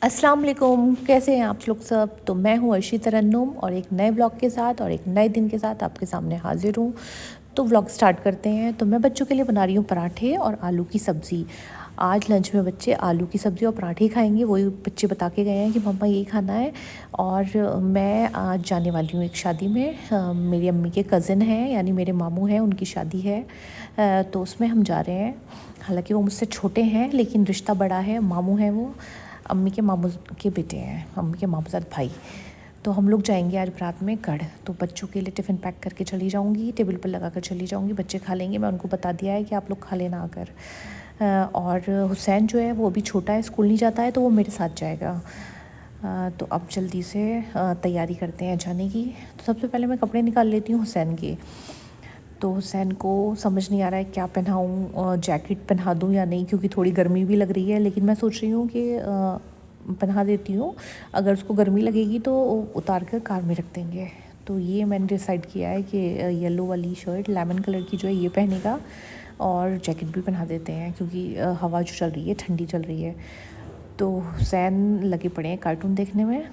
अस्सलाम वालेकुम, कैसे हैं आप लोग सब। तो मैं हूँ अर्शी तरन्नुम और एक नए ब्लॉग के साथ और एक नए दिन के साथ आपके सामने हाजिर हूँ। तो व्लॉग स्टार्ट करते हैं। तो मैं बच्चों के लिए बना रही हूँ पराठे और आलू की सब्ज़ी। आज लंच में बच्चे आलू की सब्ज़ी और पराठे ही खाएंगे। वही बच्चे बता के गए हैं कि मम्मा यही खाना है। और मैं आज जाने वाली हूँ एक शादी में। मेरी अम्मी के कज़न हैं, यानी मेरे मामू हैं, उनकी शादी है। तो उसमें हम जा रहे हैं। हालांकि वो मुझसे छोटे हैं लेकिन रिश्ता बड़ा है, मामू हैं वो। अम्मी के मामू के बेटे हैं, अम्मी के मामूज़ाद भाई। तो हम लोग जाएंगे आज रात में गढ़। तो बच्चों के लिए टिफ़िन पैक करके चली जाऊंगी, टेबल पर लगा कर चली जाऊंगी, बच्चे खा लेंगे। मैं उनको बता दिया है कि आप लोग खा लेना आकर। और हुसैन जो है वो अभी छोटा है, स्कूल नहीं जाता है, तो वो मेरे साथ जाएगा। तो अब जल्दी से तैयारी करते हैं जाने की। तो सबसे पहले मैं कपड़े निकाल लेती हूँ हुसैन के। तो हुसैन को समझ नहीं आ रहा है क्या पहनाऊँ, जैकेट पहना दूँ या नहीं, क्योंकि थोड़ी गर्मी भी लग रही है। लेकिन मैं सोच रही हूँ कि पहना देती हूँ। अगर उसको गर्मी लगेगी तो उतार कर कार में रख देंगे। तो ये मैंने डिसाइड किया है कि येलो वाली शर्ट लेमन कलर की जो है ये पहनेगा, और जैकेट भी पहना देते हैं क्योंकि हवा जो चल रही है ठंडी चल रही है। तो हुसैन लगे पड़े हैं कार्टून देखने में।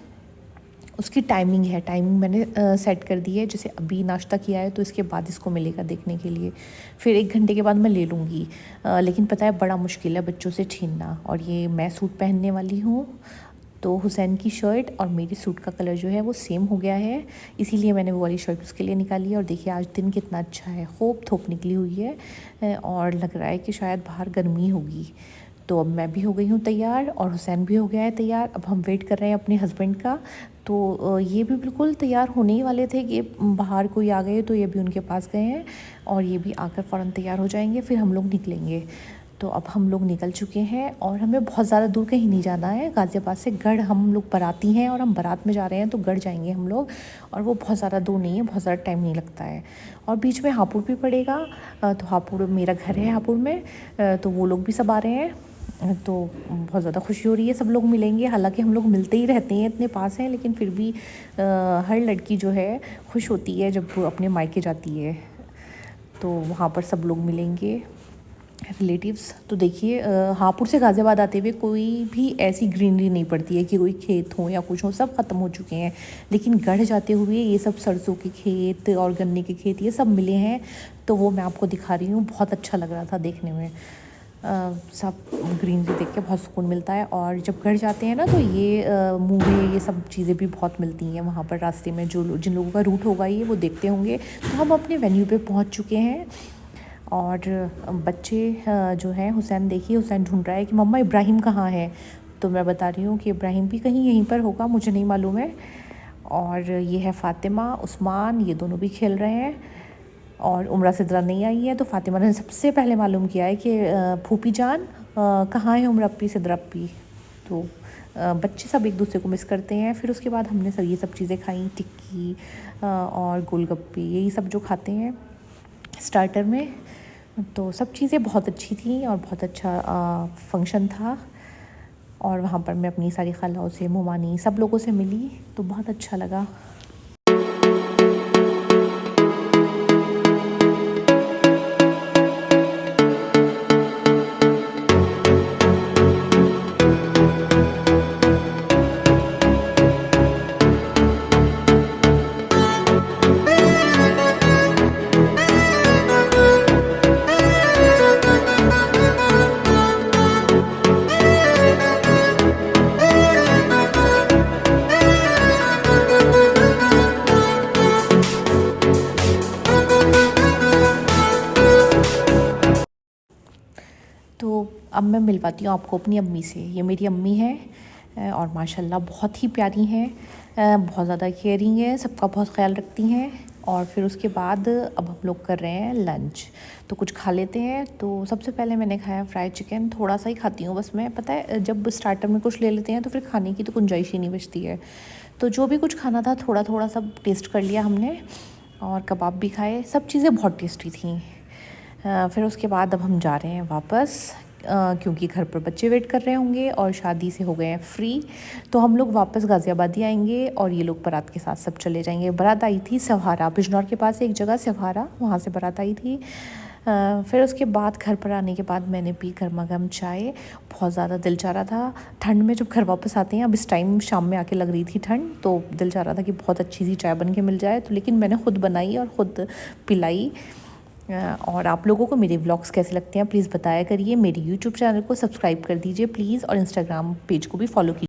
उसकी टाइमिंग है, टाइमिंग मैंने सेट कर दी है। जैसे अभी नाश्ता किया है तो इसके बाद इसको मिलेगा देखने के लिए। फिर 1 घंटे के बाद मैं ले लूँगी। लेकिन पता है बड़ा मुश्किल है बच्चों से छीनना। और ये मैं सूट पहनने वाली हूँ। तो हुसैन की शर्ट और मेरी सूट का कलर जो है वो सेम हो गया है, इसीलिए मैंने वो वाली शर्ट उसके लिए निकाली है। और देखिए आज दिन कितना अच्छा है, खूब धूप निकली हुई है और लग रहा है कि शायद बाहर गर्मी होगी। तो अब मैं भी हो गई हूँ तैयार और हुसैन भी हो गया है तैयार। अब हम वेट कर रहे हैं अपने हस्बैंड का। तो ये भी बिल्कुल तैयार होने ही वाले थे कि बाहर कोई आ गए, तो ये भी उनके पास गए हैं और ये भी आकर फ़ौरन तैयार हो जाएंगे, फिर हम लोग निकलेंगे। तो अब हम लोग निकल चुके हैं और हमें बहुत ज़्यादा दूर कहीं नहीं जाना है। गाज़ियाबाद से गढ़ हम लोग बाराती हैं और हम बारात में जा रहे हैं, तो गढ़ जाएंगे हम लोग। और वो बहुत ज़्यादा दूर नहीं है, बहुत ज़्यादा टाइम नहीं लगता है। और बीच में हापुड़ भी पड़ेगा। तो हापुड़ मेरा घर है, हापुड़ में। तो वो लोग भी सब आ रहे हैं। तो बहुत ज़्यादा खुशी हो रही है, सब लोग मिलेंगे। हालांकि हम लोग मिलते ही रहते हैं, इतने पास हैं, लेकिन फिर भी हर लड़की जो है खुश होती है जब वो अपने मायके जाती है। तो वहाँ पर सब लोग मिलेंगे, रिलेटिव्स। तो देखिए हापुड़ से गाज़ियाबाद आते हुए कोई भी ऐसी ग्रीनरी नहीं पड़ती है कि कोई खेत हो या कुछ हो, सब ख़त्म हो चुके हैं। लेकिन गढ़ जाते हुए ये सब सरसों के खेत और गन्ने के खेत ये सब मिले हैं। तो वो मैं आपको दिखा रही हूँ, बहुत अच्छा लग रहा था देखने में। सब ग्रीनरी देख के बहुत सुकून मिलता है। और जब घर जाते हैं ना तो ये मूंगे ये सब चीज़ें भी बहुत मिलती हैं वहाँ पर रास्ते में। जिन लोगों का रूट होगा ये वो देखते होंगे। तो हम अपने वेन्यू पे पहुँच चुके हैं। और बच्चे जो हैं, हुसैन देखिए, हुसैन ढूंढ रहा है कि मम्मा इब्राहिम कहाँ है। तो मैं बता रही हूँ कि इब्राहिम भी कहीं यहीं पर होगा, मुझे नहीं मालूम है। और ये है फ़ातिमा, उस्मान, ये दोनों भी खेल रहे हैं। और उम्रा सिद्रा नहीं आई है, तो फ़ातिमा ने सबसे पहले मालूम किया है कि फूफी जान कहाँ है उम्रा अप्पी, सिद्रा अप्पी। तो बच्चे सब एक दूसरे को मिस करते हैं। फिर उसके बाद हमने सब ये सब चीज़ें खाई, टिक्की और गोलगप्पे, यही सब जो खाते हैं स्टार्टर में। तो सब चीज़ें बहुत अच्छी थी और बहुत अच्छा फंक्शन था। और वहाँ पर मैं अपनी सारी खालाओं से, मुमानी, सब लोगों से मिली, तो बहुत अच्छा लगा। तो अब मैं मिलवाती हूँ आपको अपनी अम्मी से। ये मेरी अम्मी है और माशाल्लाह बहुत ही प्यारी हैं, बहुत ज़्यादा केयरिंग है, सबका बहुत ख्याल रखती हैं। और फिर उसके बाद अब हम लोग कर रहे हैं लंच, तो कुछ खा लेते हैं। तो सबसे पहले मैंने खाया फ्राइड चिकन, थोड़ा सा ही खाती हूँ बस मैं। पता है जब स्टार्टर में कुछ ले लेते हैं तो फिर खाने की तो गुंजाइश ही नहीं बचती है। तो जो भी कुछ खाना था थोड़ा थोड़ा सब टेस्ट कर लिया हमने। और कबाब भी खाए, सब चीज़ें बहुत टेस्टी थी। फिर उसके बाद अब हम जा रहे हैं वापस, क्योंकि घर पर बच्चे वेट कर रहे होंगे और शादी से हो गए हैं फ्री। तो हम लोग वापस गाज़ियाबाद ही आएंगे और ये लोग बारात के साथ सब चले जाएंगे। बारात आई थी सहारा, बिजनौर के पास एक जगह सहारा, वहाँ से बारात आई थी। फिर उसके बाद घर पर आने के बाद मैंने पी गर्मा गर्म चाय। बहुत ज़्यादा दिल चाह रहा था ठंड में जब घर वापस आते हैं, अब इस टाइम शाम में आके लग रही थी ठंड, तो दिल चाह रहा था कि बहुत अच्छी सी चाय बन के मिल जाए, तो लेकिन मैंने ख़ुद बनाई और ख़ुद पिलाई। और आप लोगों को मेरे व्लॉग्स कैसे लगते हैं प्लीज़ बताया करिए। मेरी यूट्यूब चैनल को सब्सक्राइब कर दीजिए प्लीज़, और इंस्टाग्राम पेज को भी फॉलो कीजिए।